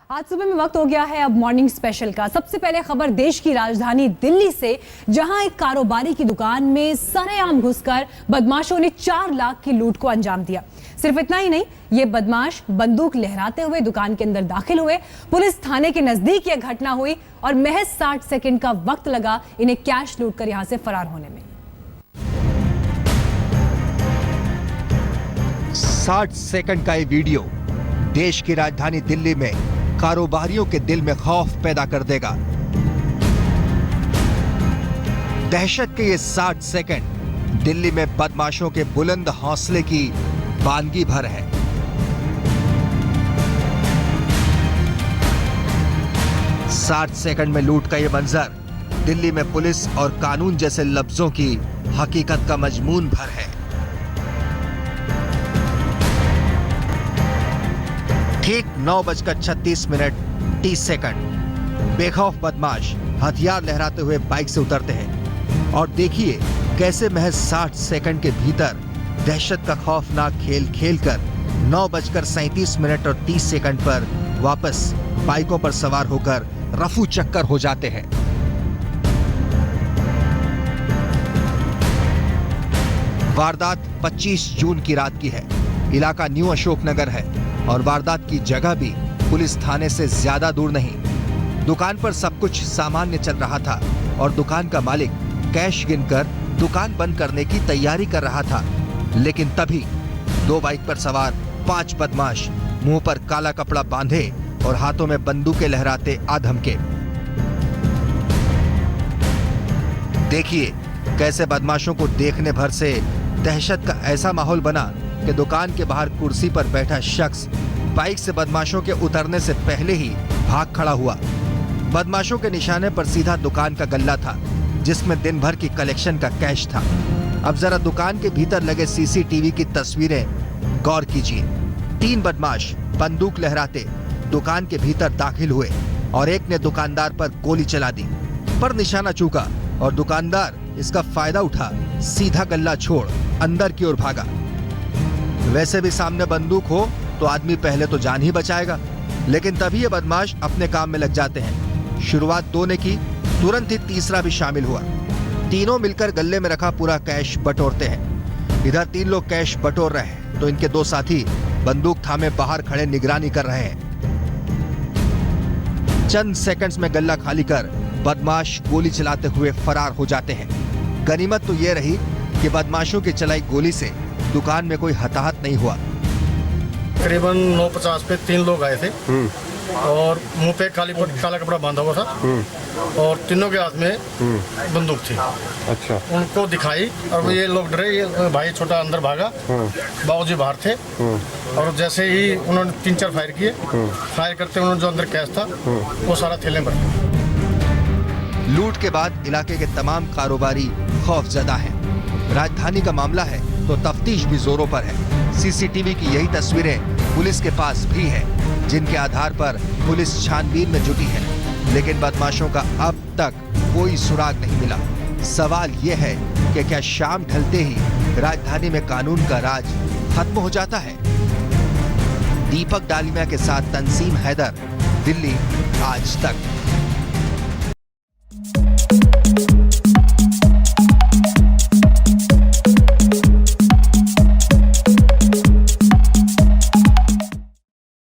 आज सुबह में वक्त हो गया है अब मॉर्निंग स्पेशल का। सबसे पहले खबर देश की राजधानी दिल्ली से, जहां एक कारोबारी की दुकान में सरेआम घुसकर बदमाशों ने 4 लाख की लूट को अंजाम दिया। सिर्फ इतना ही नहीं, ये बदमाश बंदूक लहराते हुए दुकान के अंदर दाखिल हुए। पुलिस थाने के नजदीक यह घटना हुई और महज 60 सेकंड का वक्त लगा इन्हें कैश लूट कर यहां से फरार होने में। 60 सेकंड का ये वीडियो देश की राजधानी दिल्ली में कारोबारियों के दिल में खौफ पैदा कर देगा। दहशत के ये 60 सेकंड दिल्ली में बदमाशों के बुलंद हौसले की वानगी भर है। साठ सेकंड में लूट का ये मंजर दिल्ली में पुलिस और कानून जैसे लफ्जों की हकीकत का मजमून भर है। ठीक 9:36 बेखौफ बदमाश हथियार लहराते हुए बाइक से उतरते हैं और देखिए कैसे महज 60 सेकंड के भीतर दहशत का खौफनाक खेल खेलकर 9:37 और 30 पर वापस बाइकों पर सवार होकर रफू चक्कर हो जाते हैं। वारदात 25 जून की रात की है। इलाका न्यू अशोकनगर है और वारदात की जगह भी पुलिस थाने से ज्यादा दूर नहीं। दुकान पर सब कुछ सामान्य चल रहा था और दुकान का मालिक कैश गिनकर दुकान बंद करने की तैयारी कर रहा था, लेकिन तभी 2 बाइक पर सवार 5 बदमाश मुंह पर काला कपड़ा बांधे और हाथों में बंदूकें लहराते आ धमके। देखिए कैसे बदमाशों को देखने भर से दहशत का ऐसा माहौल बना कि दुकान के बाहर कुर्सी पर बैठा शख्स बाइक से बदमाशों के उतरने से पहले ही भाग खड़ा हुआ। बदमाशों के निशाने पर सीधा दुकान का गल्ला था जिसमें दिन भर की कलेक्शन का कैश था। अब जरा दुकान के भीतर लगे सीसीटीवी की तस्वीरें गौर कीजिए। 3 बदमाश बंदूक लहराते दुकान के भीतर दाखिल हुए और एक ने दुकानदार पर गोली चला दी, पर निशाना चूका और दुकानदार इसका फायदा उठा सीधा गल्ला छोड़ अंदर की ओर भागा। वैसे भी सामने बंदूक हो तो आदमी पहले तो जान ही बचाएगा, लेकिन तभी ये बदमाश अपने काम में लग जाते हैं। शुरुआत 2 ने की, तुरंत ही तीसरा भी शामिल हुआ। तीनों मिलकर गल्ले में रखा पूरा कैश बटोरते हैं। इधर 3 लोग कैश बटोर रहे हैं तो इनके 2 साथी बंदूक थामे बाहर खड़े निगरानी कर रहे हैं। चंद सेकंड्स में गल्ला खाली कर बदमाश गोली चलाते हुए फरार हो जाते हैं। गनीमत तो यह रही कि बदमाशों की चलाई गोली से दुकान में कोई हताहत नहीं हुआ। करीबन 9:50 पे 3 लोग आए थे और मुंह पे काला कपड़ा बांधा हुआ था और तीनों के हाथ में बंदूक थी। अच्छा। उनको दिखाई और ये लोग डरे। ये भाई छोटा अंदर भागा, बाबूजी बाहर थे और जैसे ही उन्होंने 3-4 फायर किए। फायर करते उन्होंने जो अंदर कैश था वो सारा थैले में भर दिया। लूट के बाद इलाके के तमाम कारोबारी खौफजदा हैं। राजधानी का मामला है तो तफ्तीश भी जोरों पर है। सीसीटीवी की यही तस्वीरें पुलिस के पास भी है, जिनके आधार पर पुलिस छानबीन में जुटी है, लेकिन बदमाशों का अब तक कोई सुराग नहीं मिला। सवाल ये है कि क्या शाम ढलते ही राजधानी में कानून का राज खत्म हो जाता है? दीपक डालिया के साथ तंजीम हैदर, दिल्ली आज तक।